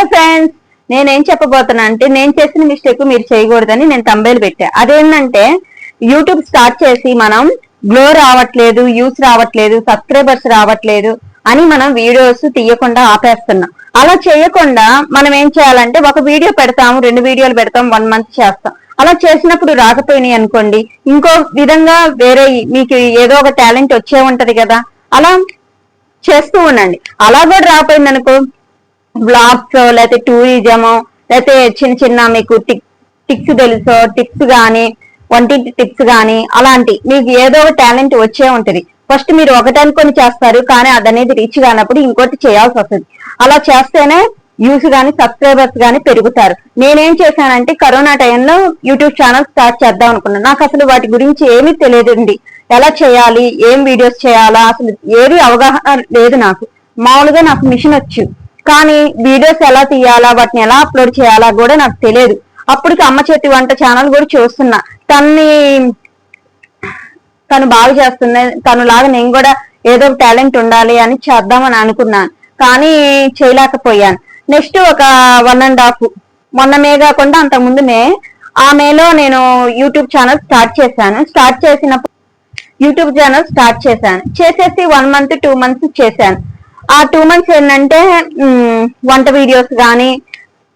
Hello friends, నేనేం చెప్పబోతున్నా అంటే నేను చేసిన మిస్టేక్ మీరు చేయకూడదని నేను తంబేలు పెట్టా. అదేంటంటే యూట్యూబ్ స్టార్ట్ చేసి మనం గ్లో రావట్లేదు, వ్యూస్ రావట్లేదు, సబ్స్క్రైబర్స్ రావట్లేదు అని మనం వీడియోస్ తీయకుండా ఆపేస్తున్నాం. అలా చేయకుండా మనం ఏం చేయాలంటే ఒక వీడియో పెడతాము, 2 వీడియోలు పెడతాం, 1 మంత్ చేస్తాం. అలా చేసినప్పుడు రాకపోయినాయి అనుకోండి, ఇంకో విధంగా వేరే మీకు ఏదో ఒక టాలెంట్ వచ్చే ఉంటది కదా, అలా చేస్తూ ఉండండి. అలా కూడా రాకపోయింది అనుకో, బ్లాగ్స్ లేకపోతే టూరిజం లేకపోతే చిన్న చిన్న మీకు టిప్స్ తెలుసో టిప్స్ గానీ, వంటింటి టిప్స్ గానీ, అలాంటి మీకు ఏదో ఒక టాలెంట్ వచ్చే ఉంటది. ఫస్ట్ మీరు ఒకటి అనుకొని చేస్తారు, కానీ అదనేది రీచ్ కానప్పుడు ఇంకోటి చేయాల్సి వస్తుంది. అలా చేస్తేనే వ్యూస్ గానీ సబ్స్క్రైబర్స్ గానీ పెరుగుతారు. నేనేం చేశానంటే కరోనా టైంలో యూట్యూబ్ ఛానల్ స్టార్ట్ చేద్దాం అనుకున్నాను. నాకు అసలు వాటి గురించి ఏమీ తెలియదండి. ఎలా చేయాలి, ఏం వీడియోస్ చేయాలా, అసలు ఏది అవగాహన లేదు నాకు. మామూలుగా నాకు మిషన్ వచ్చు, కానీ వీడియోస్ ఎలా తీయాలా, వాటిని ఎలా అప్లోడ్ చేయాలా కూడా నాకు తెలియదు. అప్పటికి అమ్మ చేతి వంట ఛానల్ కూడా చూస్తున్నా. తను బాగా చేస్తుంది, తను లాగా నేను కూడా ఏదో టాలెంట్ ఉండాలి అని చేద్దామని అనుకున్నాను, కానీ చేయలేకపోయాను. నెక్స్ట్ ఒక 1.5 మొన్న మే కాకుండా అంతకుముందు ఆ మేలో నేను యూట్యూబ్ ఛానల్ స్టార్ట్ చేసినప్పుడు యూట్యూబ్ ఛానల్ స్టార్ట్ చేసేసి 1 మంత్ 2 మంత్స్ చేశాను. ఆ 2 మంత్స్ ఏంటంటే వంట వీడియోస్ కానీ,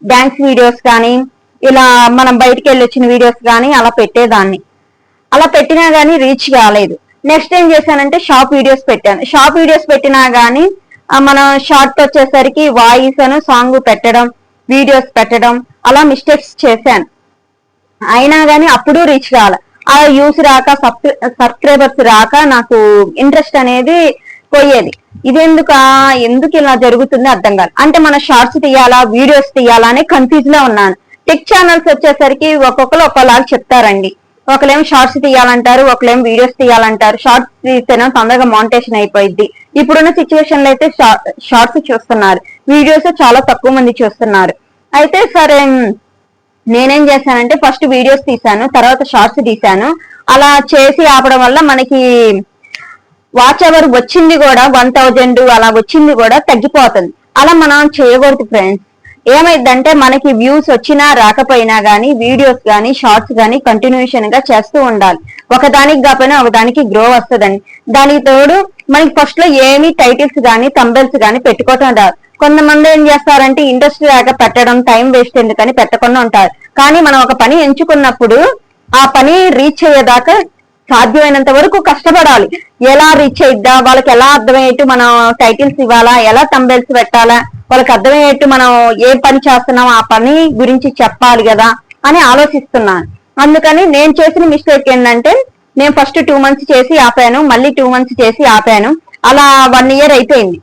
డాన్స్ వీడియోస్ కానీ, ఇలా మనం బయటికి వెళ్ళి వచ్చిన వీడియోస్ కానీ అలా పెట్టేదాన్ని. అలా పెట్టినా కానీ రీచ్ కాలేదు. నెక్స్ట్ ఏం చేశానంటే షార్ట్ వీడియోస్ పెట్టాను. షార్ట్ వీడియోస్ పెట్టినా కానీ మనం షార్ట్ వచ్చేసరికి వాయిస్ అను సాంగ్ పెట్టడం, వీడియోస్ పెట్టడం, అలా మిస్టేక్స్ చేశాను. అయినా కానీ అప్పుడు రీచ్ కావాలి. ఆ యూస్ రాక, సబ్స్క్రైబర్స్ రాక నాకు ఇంట్రెస్ట్ అనేది పోయేది. ఎందుకు ఇలా జరుగుతుంది అర్థం కాదు. అంటే మన షార్ట్స్ తీయాలా, వీడియోస్ తీయాలా అని కన్ఫ్యూజ్ లో ఉన్నాను. టెక్ ఛానల్స్ వచ్చేసరికి ఒక్కొక్కరు ఒక్కోలాగా చెప్తారండి. ఒకలేం షార్ట్స్ తీయాలంటారు, ఒకలేం వీడియోస్ తీయాలంటారు. షార్ట్స్ తీస్తేనే తొందరగా మానిటేషన్ అయిపోయింది. ఇప్పుడున్న సిచ్యువేషన్ లో అయితే షార్ట్స్ చూస్తున్నారు, వీడియోస్ చాలా తక్కువ మంది చూస్తున్నారు. అయితే సరే, నేనేం చేశానంటే ఫస్ట్ వీడియోస్ తీశాను, తర్వాత షార్ట్స్ తీశాను. అలా చేసి ఆపడం వల్ల మనకి వాచ్ అవర్ వచ్చింది కూడా 1000 అలా వచ్చింది కూడా తగ్గిపోతుంది. అలా మనం చేయకూడదు ఫ్రెండ్స్. ఏమైందంటే మనకి వ్యూస్ వచ్చినా రాకపోయినా గానీ వీడియోస్ గానీ షార్ట్స్ గానీ కంటిన్యూషన్ గా చేస్తూ ఉండాలి. ఒకదానికి కాకపోయినా ఒకదానికి గ్రో వస్తుందండి. దానికి తోడు మనకి ఫస్ట్ లో ఏమీ టైటిల్స్ గానీ థంబ్నెయిల్స్ గానీ పెట్టుకోవటం రాదు. కొంతమంది ఏం చేస్తారంటే ఇంట్రెస్ట్ లేక పెట్టడం, టైం వేస్ట్ ఎందుకని పెట్టకుండా ఉంటారు. కానీ మనం ఒక పని ఎంచుకున్నప్పుడు ఆ పని రీచ్ అయ్యేదాకా సాధ్యమైనంత వరకు కష్టపడాలి. ఎలా రీచ్ అయిద్దా, వాళ్ళకి ఎలా అర్థమయ్యేట్టు మనం టైటిల్స్ ఇవ్వాలా, ఎలా థంబ్నెయిల్స్ పెట్టాలా, వాళ్ళకి అర్థమయ్యేట్టు మనం ఏ పని చేస్తున్నాం ఆ పని గురించి చెప్పాలి కదా అని ఆలోచిస్తున్నాను. అందుకని నేను చేసిన మిస్టేక్ ఏంటంటే నేను ఫస్ట్ 2 మంత్స్ చేసి ఆపాను, మళ్ళీ 2 మంత్స్ చేసి ఆపాను. అలా 1 year అయిపోయింది.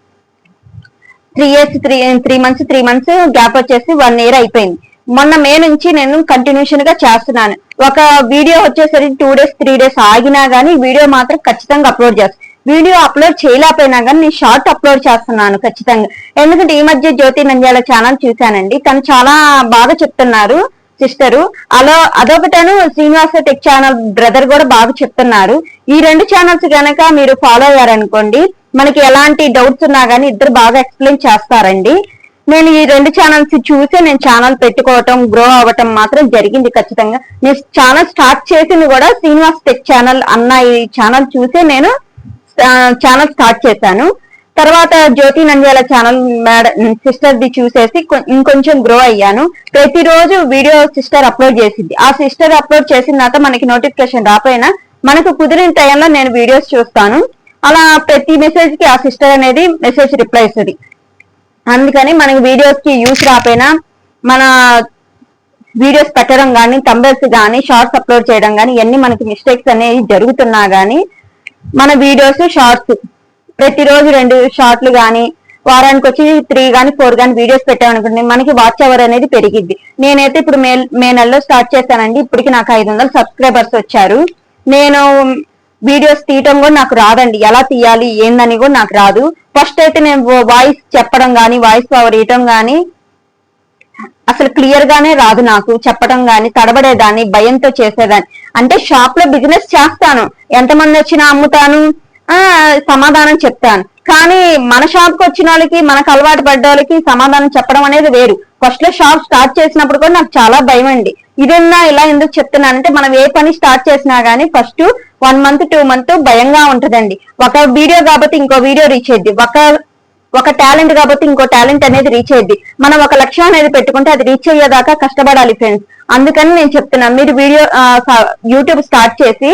3 మంత్స్ గ్యాప్ వచ్చేసి 1 year అయిపోయింది. మొన్న మే నుంచి నేను కంటిన్యూషన్ గా చేస్తున్నాను. ఒక వీడియో వచ్చేసరికి 2 days 3 days ఆగినా గానీ వీడియో మాత్రం ఖచ్చితంగా అప్లోడ్ చేస్తాను. వీడియో అప్లోడ్ చేయలేకపోయినా కానీ నేను షార్ట్ అప్లోడ్ చేస్తున్నాను ఖచ్చితంగా. ఎందుకంటే ఈ మధ్య జ్యోతి నంద్యాల ఛానల్ చూశానండి, తను చాలా బాగా చెప్తున్నారు సిస్టరు. అదొకటను శ్రీనివాస టెక్ ఛానల్ బ్రదర్ కూడా బాగా చెప్తున్నారు. ఈ 2 ఛానల్స్ గనక మీరు ఫాలో అయ్యారనుకోండి, మనకి ఎలాంటి డౌట్స్ ఉన్నా కానీ ఇద్దరు బాగా ఎక్స్ప్లెయిన్ చేస్తారండి. నేను ఈ 2 ఛానల్స్ చూసే నేను ఛానల్ పెట్టుకోవటం, గ్రో అవ్వటం మాత్రం జరిగింది ఖచ్చితంగా. నేను ఛానల్ స్టార్ట్ చేసింది కూడా శ్రీనివాస్ టెక్ ఛానల్ అన్న ఈ ఛానల్ చూసే నేను ఛానల్ స్టార్ట్ చేశాను. తర్వాత జ్యోతి నంద్యాల ఛానల్ సిస్టర్ ది చూసేసి ఇంకొంచెం గ్రో అయ్యాను. ప్రతిరోజు వీడియో సిస్టర్ అప్లోడ్ చేసింది. ఆ సిస్టర్ అప్లోడ్ చేసిన తర్వాత మనకి నోటిఫికేషన్ రాపోయినా మనకు కుదిరిన టైంలో నేను వీడియోస్ చూస్తాను. అలా ప్రతి మెసేజ్ కి ఆ సిస్టర్ అనేది మెసేజ్ రిప్లై ఇస్తుంది. అందుకని మనకి వీడియోస్ కి యూస్ రాపోయినా మన వీడియోస్ పెట్టడం కానీ, థంబ్నెయిల్స్ కానీ, షార్ట్స్ అప్లోడ్ చేయడం కానీ ఇవన్నీ మనకి మిస్టేక్స్ అనేవి జరుగుతున్నా కానీ మన వీడియోస్ షార్ట్స్ ప్రతిరోజు 2 షార్ట్లు కానీ, వారానికి వచ్చి 3 కానీ 4 కానీ వీడియోస్ పెట్టామనుకోండి, మనకి వాచ్ అవర్ అనేది పెరిగిద్ది. నేనైతే ఇప్పుడు మే నెలలో స్టార్ట్ చేశానండి. ఇప్పటికి నాకు 500 సబ్స్క్రైబర్స్ వచ్చారు. నేను వీడియోస్ తీయటం కూడా నాకు రాదండి, ఎలా తీయాలి ఏందని కూడా నాకు రాదు. ఫస్ట్ అయితే నేను వాయిస్ చెప్పడం కానీ, వాయిస్ ఓవర్ ఇవ్వటం కానీ అసలు క్లియర్ గానే రాదు నాకు. చెప్పడం కానీ తడబడేదాన్ని, భయంతో చేసేదాన్ని. అంటే షాప్ లో బిజినెస్ చేస్తాను, ఎంతమంది వచ్చినా అమ్ముతాను, సమాధానం చెప్తాను. కానీ మన షాప్ కి వచ్చిన వాళ్ళకి, మనకు అలవాటు పడ్డ వాళ్ళకి సమాధానం చెప్పడం అనేది వేరు. ఫస్ట్ లో షాప్ స్టార్ట్ చేసినప్పుడు కూడా నాకు చాలా భయం అండి. ఇదన్నా ఇలా ఎందుకు చెప్తున్నానంటే, మనం ఏ పని స్టార్ట్ చేసినా గానీ ఫస్ట్ 1 month 2 months భయంగా ఉంటదండి. ఒక వీడియో కాబట్టి ఇంకో వీడియో రీచ్ అయ్యింది, ఒక టాలెంట్ కాబట్టి ఇంకో టాలెంట్ అనేది రీచ్ అయ్యింది. మనం ఒక లక్ష్యం అనేది పెట్టుకుంటే అది రీచ్ అయ్యేదాకా కష్టపడాలి ఫ్రెండ్స్. అందుకని నేను చెప్తున్నాను, మీరు వీడియో యూట్యూబ్ స్టార్ట్ చేసి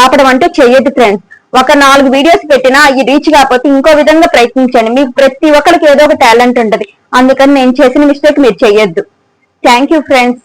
ఆపడం అంటూ చెయ్యొద్దు ఫ్రెండ్స్. ఒక 4 వీడియోస్ పెట్టినా ఈ రీచ్ కాకపోతే ఇంకో విధంగా ప్రయత్నించండి. మీకు ప్రతి ఒక్కరికి ఏదో ఒక టాలెంట్ ఉంటది. అందుకని నేను చేసిన మిస్టేక్ మీరు చెయ్యొద్దు. Thank you friends.